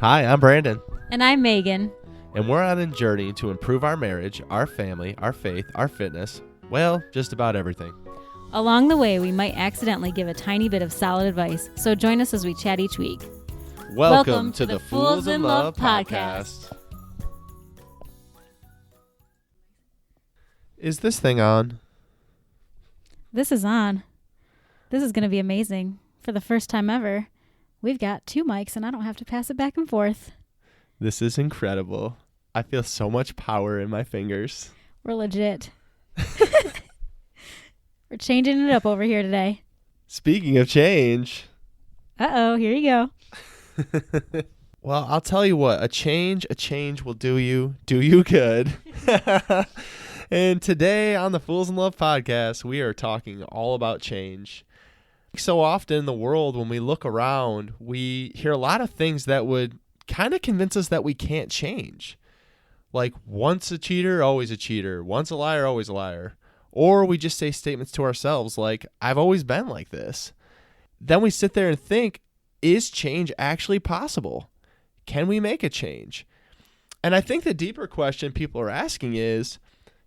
Hi, I'm Brandon, And I'm Megan. and we're on a journey to improve our marriage, our family, our faith, our fitness, well, just about everything. Along the way, we might accidentally give a tiny bit of solid advice, so join us as we chat each week. Welcome to the Fools in Love podcast. Is this thing on? This is on. This is going to be amazing. For the first time ever, we've got two mics and I don't have to pass it back and forth. This is incredible. I feel so much power in my fingers. We're legit. We're changing it up over here today. Speaking of change. Uh-oh, here you go. Well, I'll tell you what, a change will do you good. And today on the Fools in Love podcast, we are talking all about change. So often in the world, when we look around, we hear a lot of things that would kind of convince us that we can't change. Like, once a cheater, always a cheater. Once a liar, always a liar. Or we just say statements to ourselves like, I've always been like this. Then we sit there and think, is change actually possible? Can we make a change? And I think the deeper question people are asking is,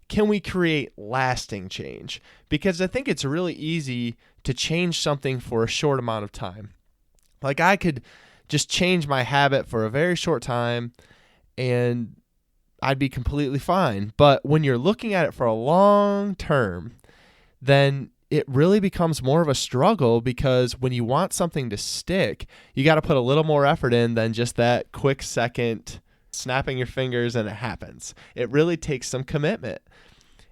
can we create lasting change? Because I think it's really easy to change something for a short amount of time. Like, I could just change my habit for a very short time and I'd be completely fine. But when you're looking at it for a long term, then it really becomes more of a struggle, because when you want something to stick, you got to put a little more effort in than just that quick second snapping your fingers and it happens. It really takes some commitment.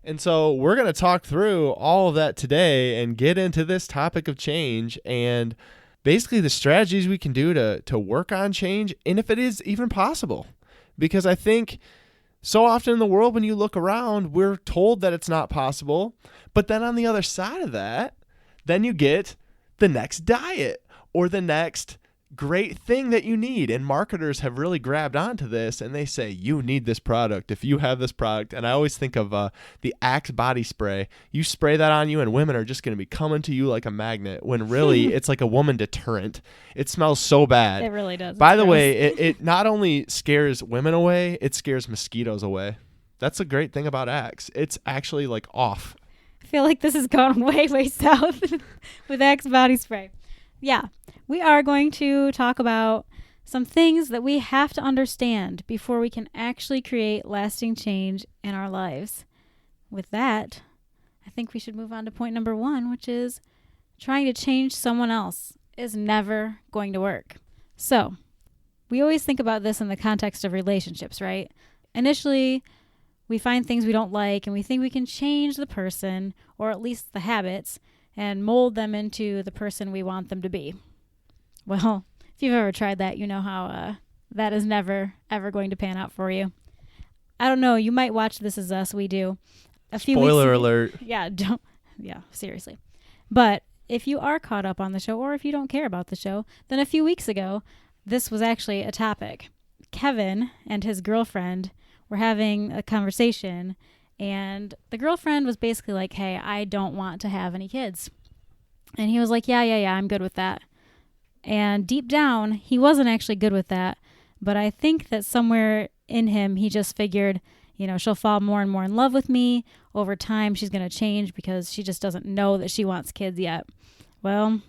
And so we're going to talk through all of that today and get into this topic of change and basically the strategies we can do to work on change, and if it is even possible. Because I think so often in the world, when you look around, we're told that it's not possible. But then on the other side of that, then you get the next diet or the next great thing that you need. And marketers have really grabbed onto this, and they say, you need this product if you have this product. And I always think of the Axe body spray. You spray that on you and women are just going to be coming to you like a magnet, when really it's like a woman deterrent. It smells so bad. It really does. By the way, it not only scares women away, it scares mosquitoes away. That's a great thing about Axe. It's actually like off. I feel like this has gone way, way south with Axe body spray. Yeah, we are going to talk about some things that we have to understand before we can actually create lasting change in our lives. With that, I think we should move on to point number 1, which is trying to change someone else is never going to work. So, we always think about this in the context of relationships, right? Initially, we find things we don't like and we think we can change the person, or at least the habits, and mold them into the person we want them to be. Well, if you've ever tried that, you know how that is never, ever going to pan out for you. I don't know. You might watch This Is Us. We do. Spoiler alert. Yeah, seriously. But if you are caught up on the show, or if you don't care about the show, then a few weeks ago, this was actually a topic. Kevin and his girlfriend were having a conversation, and the girlfriend was basically like, hey, I don't want to have any kids. And he was like, yeah, I'm good with that. And deep down, he wasn't actually good with that. But I think that somewhere in him, he just figured, she'll fall more and more in love with me. Over time, she's going to change because she just doesn't know that she wants kids yet. Well,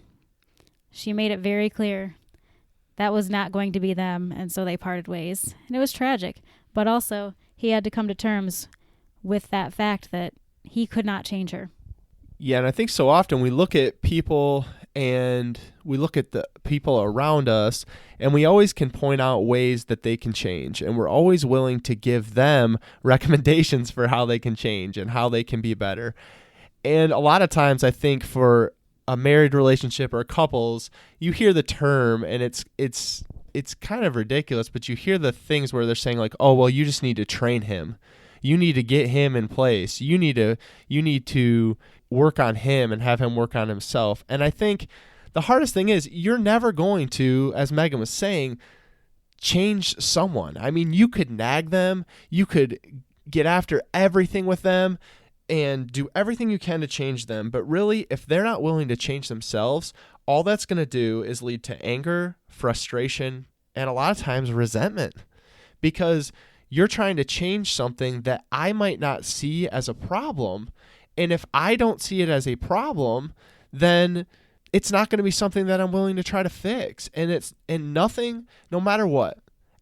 she made it very clear that was not going to be them. And so they parted ways. And it was tragic. But also, he had to come to terms with that fact that he could not change her. Yeah, and I think so often we look at people and we look at the people around us, and we always can point out ways that they can change. And we're always willing to give them recommendations for how they can change and how they can be better. And a lot of times I think for a married relationship or couples, you hear the term and it's kind of ridiculous, but you hear the things where they're saying like, oh, well, you just need to train him. You need to get him in place. You need to work on him and have him work on himself. And I think the hardest thing is you're never going to, as Megan was saying, change someone. I mean, you could nag them. You could get after everything with them and do everything you can to change them. But really, if they're not willing to change themselves, all that's going to do is lead to anger, frustration, and a lot of times resentment, because you're trying to change something that I might not see as a problem. And if I don't see it as a problem, then it's not going to be something that I'm willing to try to fix. And nothing, no matter what,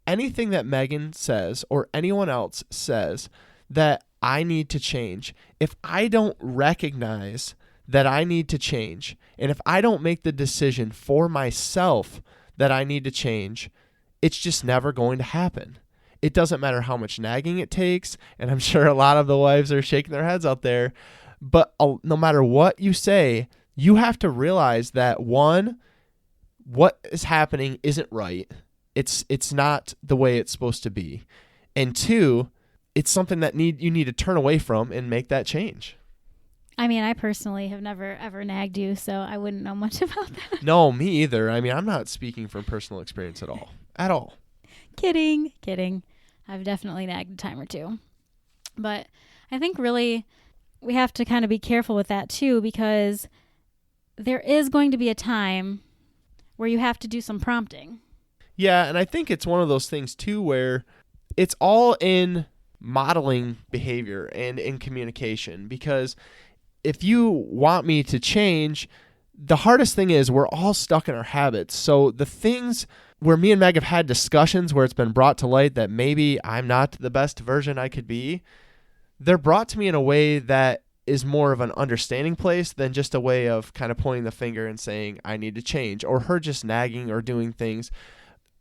anything that Megan says or anyone else says that I need to change, if I don't recognize that I need to change, and if I don't make the decision for myself that I need to change, it's just never going to happen. It doesn't matter how much nagging it takes, and I'm sure a lot of the wives are shaking their heads out there, but no matter what you say, you have to realize that, one, what is happening isn't right. It's not the way it's supposed to be. And two, it's something that you need to turn away from and make that change. I mean, I personally have never ever nagged you, so I wouldn't know much about that. No, me either. I mean, I'm not speaking from personal experience at all. At all. Kidding. I've definitely nagged a time or two. But I think really we have to kind of be careful with that too, because there is going to be a time where you have to do some prompting. Yeah, and I think it's one of those things too where it's all in modeling behavior and in communication, because if you want me to change, the hardest thing is we're all stuck in our habits. So the things where me and Meg have had discussions where it's been brought to light that maybe I'm not the best version I could be, they're brought to me in a way that is more of an understanding place than just a way of kind of pointing the finger and saying I need to change, or her just nagging or doing things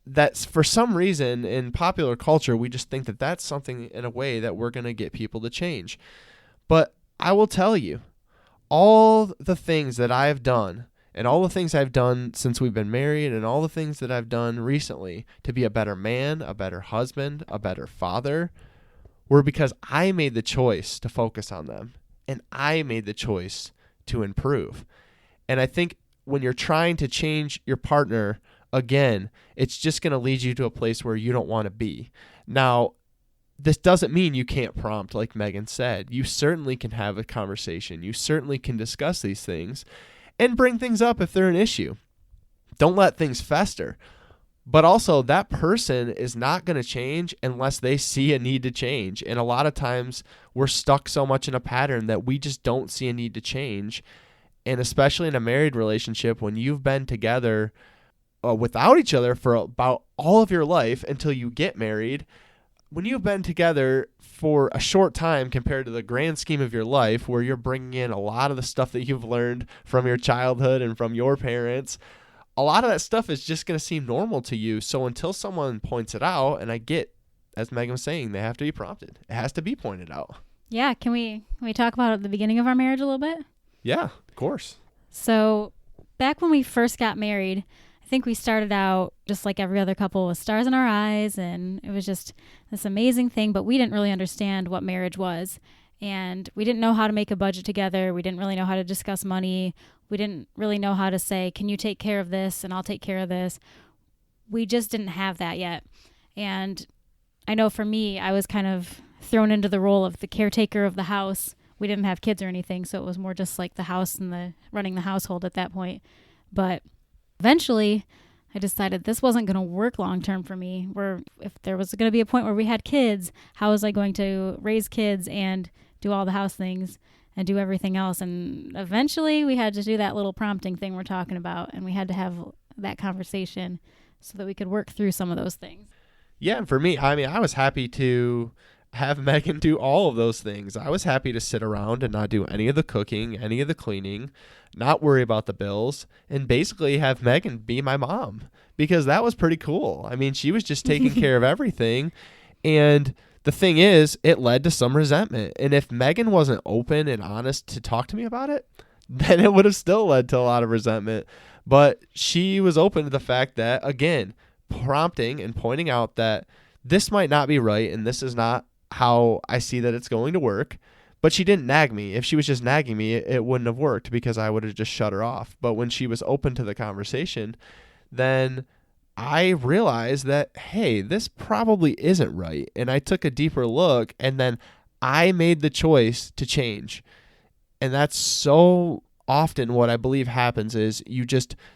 that's for some reason in popular culture, we just think that that's something in a way that we're going to get people to change. But I will tell you, all the things that I have done and all the things I've done since we've been married and all the things that I've done recently to be a better man, a better husband, a better father, were because I made the choice to focus on them, and I made the choice to improve. And I think when you're trying to change your partner, again, it's just going to lead you to a place where you don't want to be. Now, this doesn't mean you can't prompt, like Megan said. You certainly can have a conversation. You certainly can discuss these things and bring things up if they're an issue. Don't let things fester. But also, that person is not going to change unless they see a need to change. And a lot of times, we're stuck so much in a pattern that we just don't see a need to change. And especially in a married relationship, when you've been together without each other for about all of your life until you get married, when you've been together for a short time compared to the grand scheme of your life, where you're bringing in a lot of the stuff that you've learned from your childhood and from your parents, a lot of that stuff is just going to seem normal to you. So until someone points it out, and I get, as Megan was saying, they have to be prompted. It has to be pointed out. Yeah, can we talk about the beginning of our marriage a little bit? Yeah, of course. So back when we first got married, I think we started out just like every other couple with stars in our eyes, and it was just this amazing thing, but we didn't really understand what marriage was, and we didn't know how to make a budget together. We didn't really know how to discuss money. We didn't really know how to say, can you take care of this and I'll take care of this. We just didn't have that yet. And I know for me, I was kind of thrown into the role of the caretaker of the house. We didn't have kids or anything, so it was more just like the house and the running the household at that point. But eventually, I decided this wasn't going to work long term for me. Where if there was going to be a point where we had kids, how was I going to raise kids and do all the house things and do everything else? And eventually, we had to do that little prompting thing we're talking about, and we had to have that conversation so that we could work through some of those things. Yeah, and for me, I mean, I was happy to have Megan do all of those things. I was happy to sit around and not do any of the cooking, any of the cleaning, not worry about the bills, and basically have Megan be my mom, because that was pretty cool. I mean, she was just taking care of everything. And the thing is, it led to some resentment. And if Megan wasn't open and honest to talk to me about it, then it would have still led to a lot of resentment. But she was open to the fact that, again, prompting and pointing out that this might not be right and this is not how I see that it's going to work. But she didn't nag me. If she was just nagging me, it wouldn't have worked, because I would have just shut her off. But when she was open to the conversation, then I realized that, hey, this probably isn't right. And I took a deeper look, and then I made the choice to change. And that's so often what I believe happens is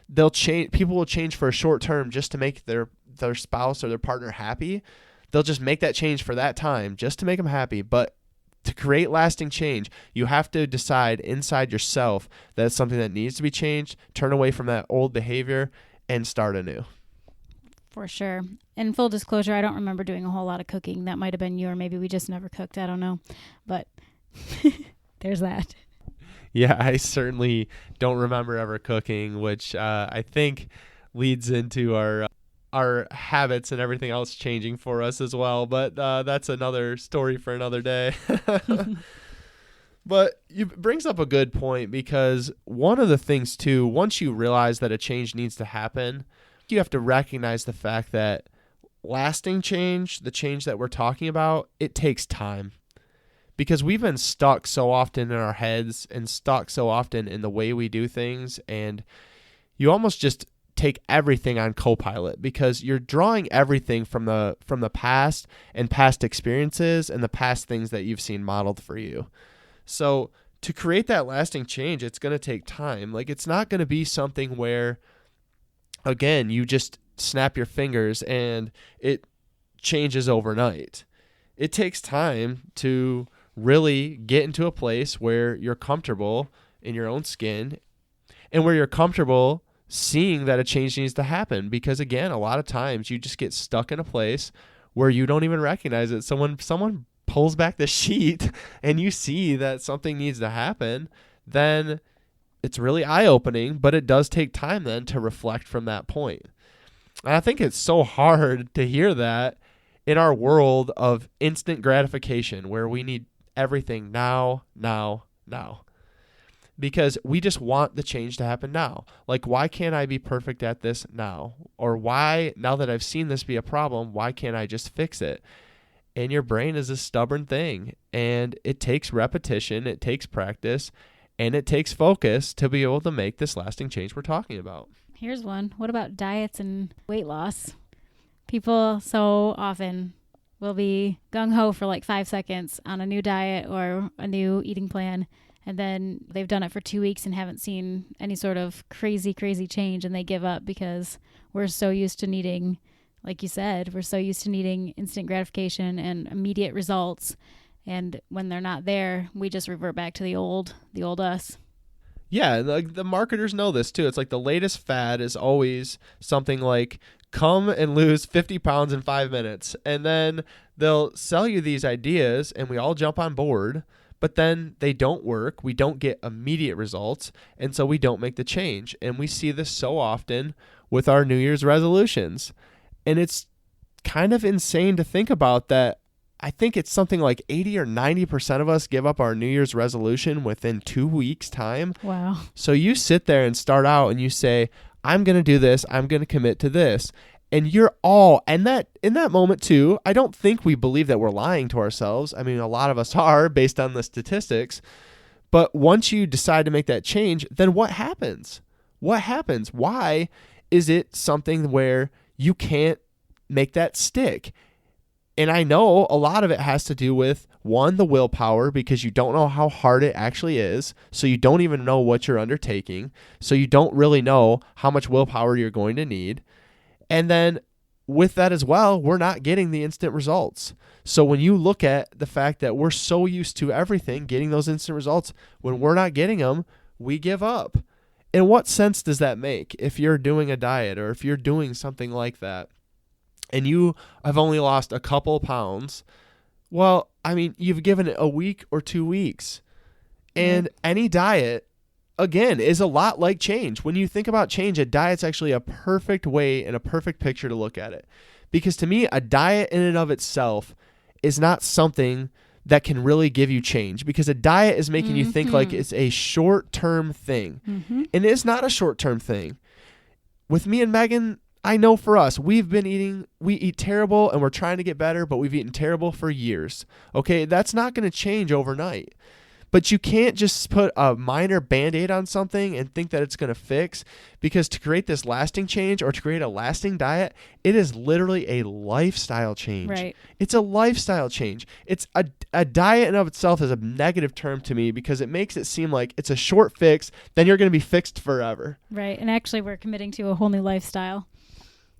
they'll change. People will change for a short term just to make their their spouse or their partner happy, they'll just make that change for that time just to make them happy. But to create lasting change, you have to decide inside yourself that it's something that needs to be changed, turn away from that old behavior, and start anew. For sure. And full disclosure, I don't remember doing a whole lot of cooking. That might have been you, or maybe we just never cooked. I don't know. But there's that. Yeah, I certainly don't remember ever cooking, which I think leads into our habits and everything else changing for us as well. But that's another story for another day. But it brings up a good point, because one of the things too, once you realize that a change needs to happen, you have to recognize the fact that lasting change, the change that we're talking about, it takes time. Because we've been stuck so often in our heads and stuck so often in the way we do things, and you almost just take everything on copilot, because you're drawing everything from the past and past experiences and the past things that you've seen modeled for you. So to create that lasting change, it's going to take time. Like, it's not going to be something where, again, you just snap your fingers and it changes overnight. It takes time to really get into a place where you're comfortable in your own skin and where you're comfortable seeing that a change needs to happen. Because again, a lot of times you just get stuck in a place where you don't even recognize it. Someone pulls back the sheet and you see that something needs to happen, then it's really eye-opening, but it does take time then to reflect from that point. And I think it's so hard to hear that in our world of instant gratification, where we need everything now. Because we just want the change to happen now. Like, why can't I be perfect at this now? Or why, now that I've seen this be a problem, why can't I just fix it? And your brain is a stubborn thing, and it takes repetition, it takes practice, and it takes focus to be able to make this lasting change we're talking about. Here's one. What about diets and weight loss? People so often will be gung-ho for like 5 seconds on a new diet or a new eating plan, and then they've done it for 2 weeks and haven't seen any sort of crazy change, and they give up because we're so used to needing, like you said, we're so used to needing instant gratification and immediate results. And when they're not there, we just revert back to the old us. Yeah, the marketers know this too. It's like the latest fad is always something like, come and lose 50 pounds in 5 minutes. And then they'll sell you these ideas and we all jump on board, but then they don't work. We don't get immediate results. And so we don't make the change. And we see this so often with our New Year's resolutions. And it's kind of insane to think about that. I think it's something like 80 or 90% of us give up our New Year's resolution within 2 weeks' time. Wow. So you sit there and start out and you say, I'm going to do this. I'm going to commit to this. And you're all, and that in that moment too, I don't think we believe that we're lying to ourselves. I mean, a lot of us are based on the statistics. But once you decide to make that change, then what happens? What happens? Why is it something where you can't make that stick? And I know a lot of it has to do with, one, the willpower, because you don't know how hard it actually is. So you don't even know what you're undertaking. So you don't really know how much willpower you're going to need. And then with that as well, we're not getting the instant results. So when you look at the fact that we're so used to everything, getting those instant results, when we're not getting them, we give up. In what sense does that make if you're doing a diet or if you're doing something like that and you have only lost a couple pounds? Well, I mean, you've given it a week or 2 weeks. And any diet, again, is a lot like change. When you think about change, a diet's actually a perfect way and a perfect picture to look at it. Because to me, a diet in and of itself is not something that can really give you change, because a diet is making you think like it's a short-term thing. And it's not a short-term thing. With me and Megan, I know for us, we eat terrible and we're trying to get better, but we've eaten terrible for years. Okay, that's not going to change overnight. But you can't just put a minor Band-Aid on something and think that it's going to fix, because to create this lasting change or to create a lasting diet, it is literally a lifestyle change. Right. It's a lifestyle change. It's a diet in of itself is a negative term to me, because it makes it seem like it's a short fix, then you're going to be fixed forever. Right. And actually, we're committing to a whole new lifestyle.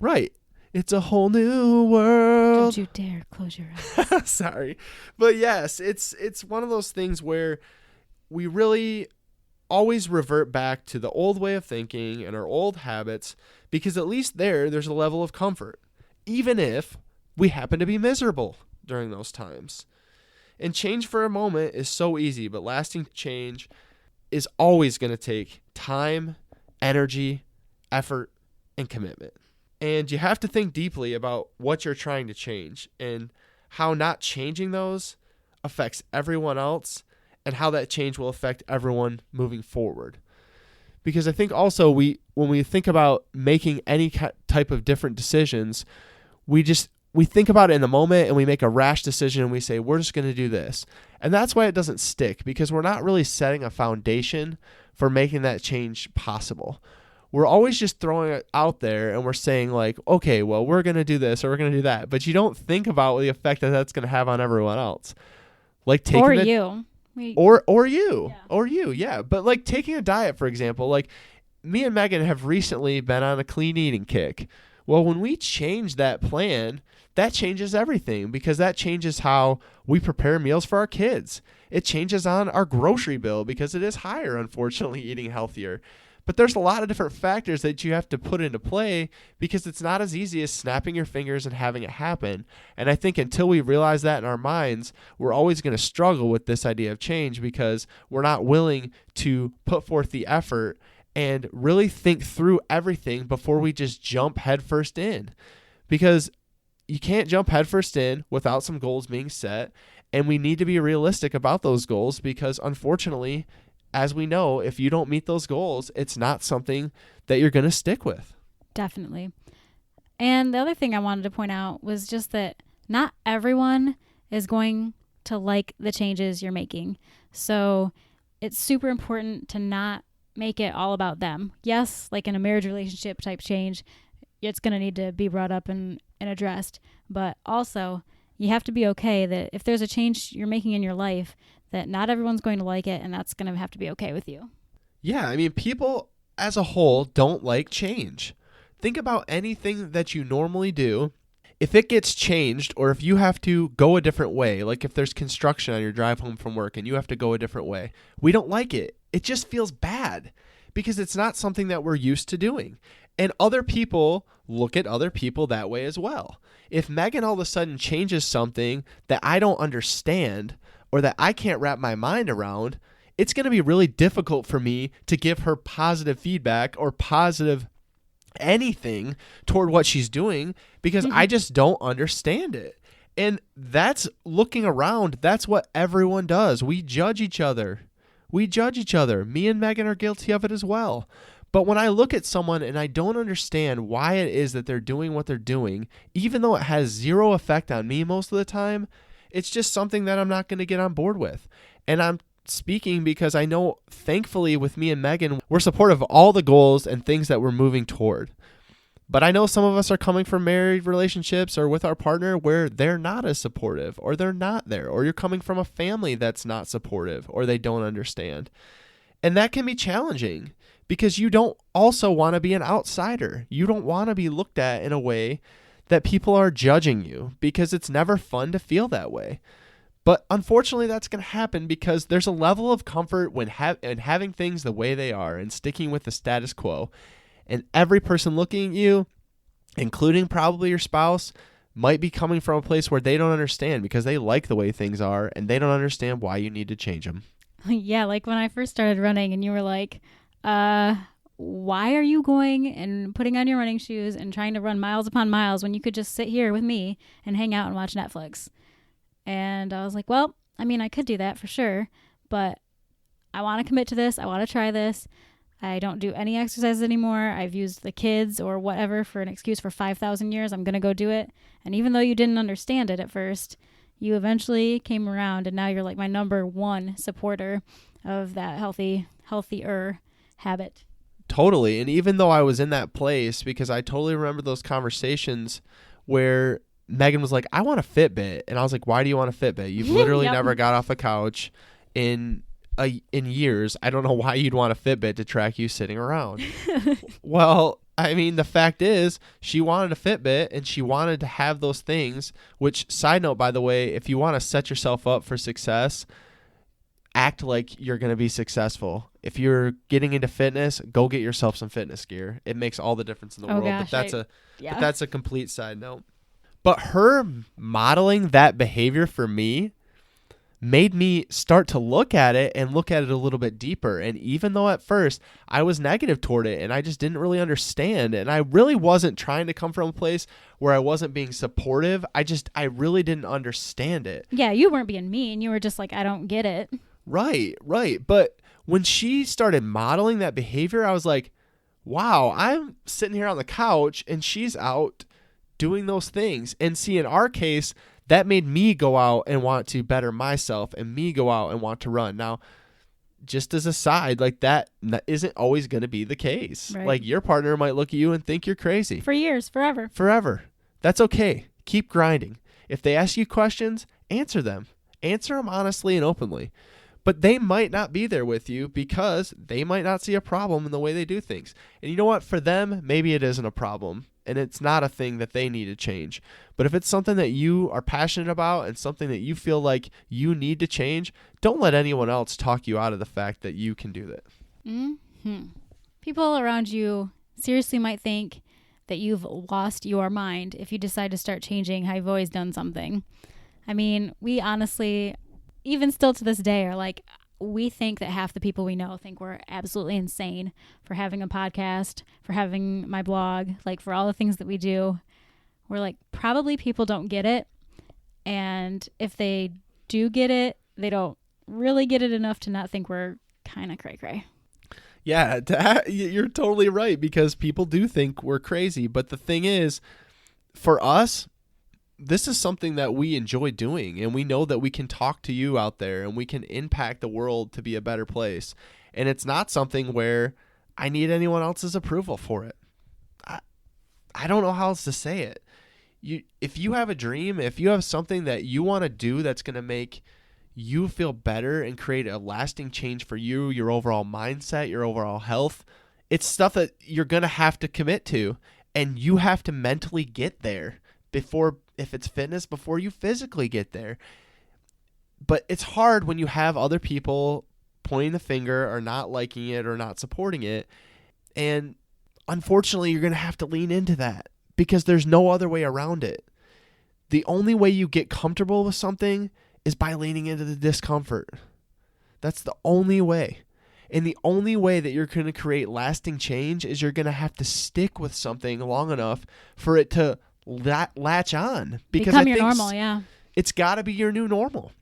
Right. It's a whole new world. Don't you dare close your eyes. Sorry. But yes, it's one of those things where we really always revert back to the old way of thinking and our old habits, because at least there's a level of comfort, even if we happen to be miserable during those times. And change for a moment is so easy, but lasting change is always going to take time, energy, effort, and commitment. And you have to think deeply about what you're trying to change and how not changing those affects everyone else and how that change will affect everyone moving forward. Because I think also when we think about making any type of different decisions, we think about it in the moment and we make a rash decision and we say, we're just going to do this. And that's why it doesn't stick, because we're not really setting a foundation for making that change possible. We're always just throwing it out there and we're saying like, okay, well, we're going to do this or we're going to do that. But you don't think about the effect that that's going to have on everyone else. Like taking Or you. Yeah. But like taking a diet, for example, like me and Megan have recently been on a clean eating kick. Well, when we change that plan, that changes everything, because that changes how we prepare meals for our kids. It changes on our grocery bill because it is higher, unfortunately, eating healthier. But there's a lot of different factors that you have to put into play, because it's not as easy as snapping your fingers and having it happen. And I think until we realize that in our minds, we're always going to struggle with this idea of change, because we're not willing to put forth the effort and really think through everything before we just jump headfirst in. Because you can't jump headfirst in without some goals being set. And we need to be realistic about those goals, because unfortunately, as we know, if you don't meet those goals, it's not something that you're going to stick with. Definitely. And the other thing I wanted to point out was just that not everyone is going to like the changes you're making. So it's super important to not make it all about them. Yes, like in a marriage relationship type change, it's going to need to be brought up and addressed. But also, you have to be okay that if there's a change you're making in your life, that not everyone's going to like it, and that's going to have to be okay with you. Yeah, I mean, people as a whole don't like change. Think about anything that you normally do. If it gets changed, or if you have to go a different way, like if there's construction on your drive home from work and you have to go a different way, we don't like it. It just feels bad because it's not something that we're used to doing. And other people look at other people that way as well. If Megan all of a sudden changes something that I don't understand or that I can't wrap my mind around, it's going to be really difficult for me to give her positive feedback or positive anything toward what she's doing, because I just don't understand it. And that's looking around. That's what everyone does. We judge each other. Me and Megan are guilty of it as well. But when I look at someone and I don't understand why it is that they're doing what they're doing, even though it has zero effect on me most of the time, it's just something that I'm not going to get on board with. And I'm speaking because I know, thankfully, with me and Megan, we're supportive of all the goals and things that we're moving toward. But I know some of us are coming from married relationships or with our partner where they're not as supportive, or they're not there, or you're coming from a family that's not supportive, or they don't understand. And that can be challenging because you don't also want to be an outsider. You don't want to be looked at in a way that people are judging you, because it's never fun to feel that way. But unfortunately, that's going to happen because there's a level of comfort when having things the way they are and sticking with the status quo. And every person looking at you, including probably your spouse, might be coming from a place where they don't understand because they like the way things are and they don't understand why you need to change them. Yeah, like when I first started running and you were like, why are you going and putting on your running shoes and trying to run miles upon miles when you could just sit here with me and hang out and watch Netflix? And I was like, well, I mean, I could do that for sure, but I want to commit to this. I want to try this. I don't do any exercises anymore. I've used the kids or whatever for an excuse for 5,000 years. I'm going to go do it. And even though you didn't understand it at first, you eventually came around, and now you're like my number one supporter of that healthier habit. Totally. And even though I was in that place, because I totally remember those conversations where Megan was like, I want a Fitbit. And I was like, why do you want a Fitbit? You've literally never got off the couch in years. I don't know why you'd want a Fitbit to track you sitting around. Well, I mean, the fact is, she wanted a Fitbit and she wanted to have those things, which, side note, by the way, if you want to set yourself up for success, act like you're going to be successful. If you're getting into fitness, go get yourself some fitness gear. It makes all the difference in the world. Gosh, but that's a complete side note. But her modeling that behavior for me made me start to look at it and look at it a little bit deeper. And even though at first I was negative toward it and I just didn't really understand, and I really wasn't trying to come from a place where I wasn't being supportive, I really didn't understand it. Yeah, you weren't being mean. You were just like, I don't get it. Right. But when she started modeling that behavior, I was like, wow, I'm sitting here on the couch and she's out doing those things. And see, in our case, that made me go out and want to better myself and me go out and want to run. Now, just as a side, like that isn't always going to be the case. Right. Like your partner might look at you and think you're crazy. For years, forever. Forever. That's okay. Keep grinding. If they ask you questions, answer them. Answer them honestly and openly. But they might not be there with you because they might not see a problem in the way they do things. And you know what? For them, maybe it isn't a problem and it's not a thing that they need to change. But if it's something that you are passionate about and something that you feel like you need to change, don't let anyone else talk you out of the fact that you can do that. Mm-hmm. People around you seriously might think that you've lost your mind if you decide to start changing how you've always done something. I mean, we honestly, even still to this day, are like, we think that half the people we know think we're absolutely insane for having a podcast, for having my blog, like for all the things that we do. We're like, probably people don't get it. And if they do get it, they don't really get it enough to not think we're kind of cray-cray. Yeah, you're totally right, because people do think we're crazy. But the thing is, for us, this is something that we enjoy doing, and we know that we can talk to you out there and we can impact the world to be a better place. And it's not something where I need anyone else's approval for it. I don't know how else to say it. If you have a dream, if you have something that you want to do that's going to make you feel better and create a lasting change for you, your overall mindset, your overall health, it's stuff that you're going to have to commit to, and you have to mentally get there before, if it's fitness, before you physically get there. But it's hard when you have other people pointing the finger or not liking it or not supporting it. And unfortunately, you're going to have to lean into that because there's no other way around it. The only way you get comfortable with something is by leaning into the discomfort. That's the only way. And the only way that you're going to create lasting change is you're going to have to stick with something long enough for it to latch on, because become your normal. Yeah, it's got to be your new normal.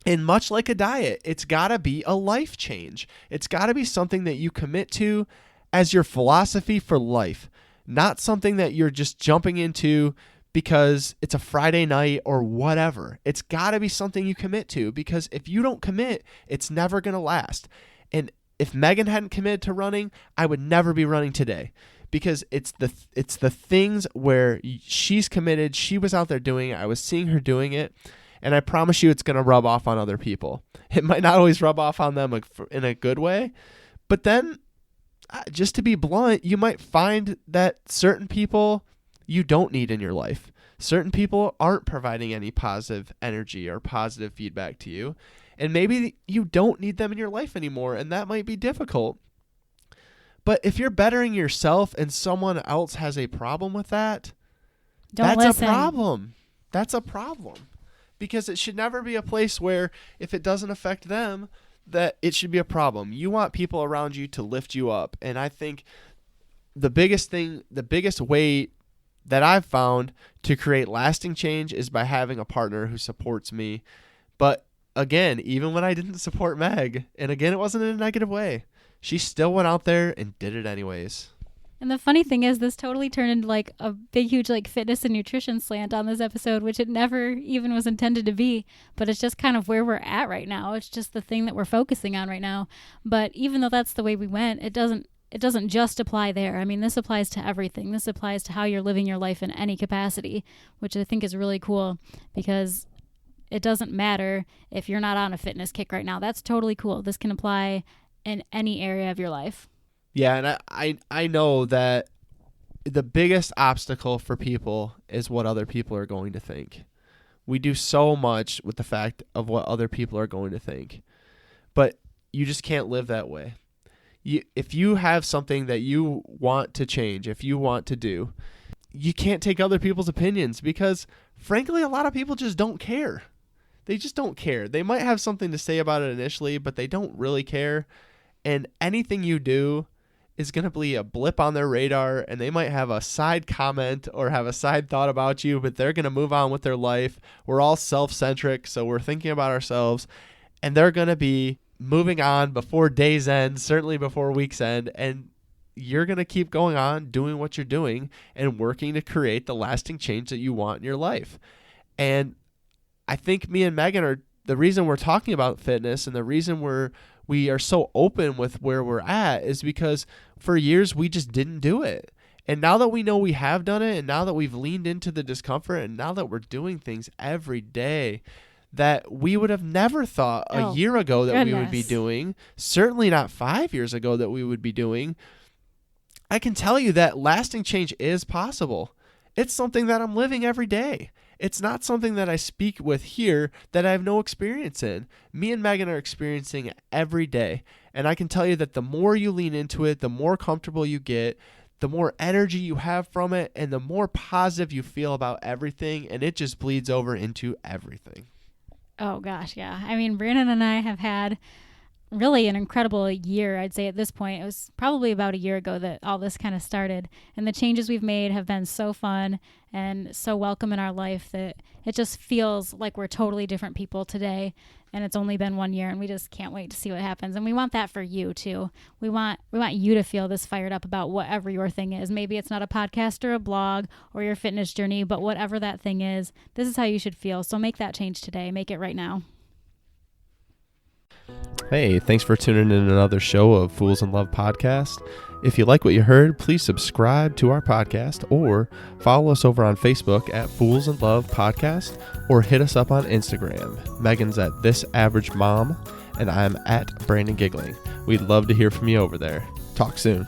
And much like a diet, it's got to be a life change. It's got to be something that you commit to as your philosophy for life, not something that you're just jumping into because it's a Friday night or whatever. It's got to be something you commit to, because if you don't commit, it's never going to last. And if Megan hadn't committed to running, I would never be running today. Because it's the things where she's committed, she was out there doing it, I was seeing her doing it, and I promise you it's going to rub off on other people. It might not always rub off on them in a good way, but then, just to be blunt, you might find that certain people you don't need in your life. Certain people aren't providing any positive energy or positive feedback to you, and maybe you don't need them in your life anymore, and that might be difficult. But if you're bettering yourself and someone else has a problem with that, that's listen. a problem. That's a problem. Because it should never be a place where if it doesn't affect them, that it should be a problem. You want people around you to lift you up. And I think the biggest way that I've found to create lasting change is by having a partner who supports me. But again, even when I didn't support Meg, and again, it wasn't in a negative way, she still went out there and did it anyways. And the funny thing is, this totally turned into like a big, huge like fitness and nutrition slant on this episode, which it never even was intended to be. But it's just kind of where we're at right now. It's just the thing that we're focusing on right now. But even though that's the way we went, it doesn't just apply there. I mean, this applies to everything. This applies to how you're living your life in any capacity, which I think is really cool, because it doesn't matter if you're not on a fitness kick right now. That's totally cool. This can apply in any area of your life. Yeah, and I know that the biggest obstacle for people is what other people are going to think. We do so much with the fact of what other people are going to think. But you just can't live that way. If you have something that you want to change, if you want to do, you can't take other people's opinions because, frankly, a lot of people just don't care. They just don't care. They might have something to say about it initially, but they don't really care. And anything you do is going to be a blip on their radar, and they might have a side comment or have a side thought about you, but they're going to move on with their life. We're all self-centric, so we're thinking about ourselves, and they're going to be moving on before days end, certainly before weeks end, and you're going to keep going on doing what you're doing and working to create the lasting change that you want in your life. And I think me and Megan are the reason we're talking about fitness, and the reason we are so open with where we're at is because for years we just didn't do it. And now that we know we have done it, and now that we've leaned into the discomfort, and now that we're doing things every day that we would have never thought a year ago that we would be doing, certainly not 5 years ago that we would be doing, I can tell you that lasting change is possible. It's something that I'm living every day. It's not something that I speak with here that I have no experience in. Me and Megan are experiencing it every day. And I can tell you that the more you lean into it, the more comfortable you get, the more energy you have from it, and the more positive you feel about everything. And it just bleeds over into everything. Oh, gosh, yeah. I mean, Brandon and I have had really an incredible year, I'd say at this point. It was probably about a year ago that all this kind of started. And the changes we've made have been so fun and so welcome in our life that it just feels like we're totally different people today. And it's only been 1 year, and we just can't wait to see what happens. And we want that for you too. We want you to feel this fired up about whatever your thing is. Maybe it's not a podcast or a blog or your fitness journey, but whatever that thing is, this is how you should feel. So make that change today. Make it right now. Hey, thanks for tuning in another show of Fools in Love podcast. If you like what you heard, please subscribe to our podcast or follow us over on Facebook at Fools in Love Podcast, or hit us up on Instagram. Megan's at This Average Mom, and I'm at Brandon Giggling. We'd love to hear from you over there. Talk soon.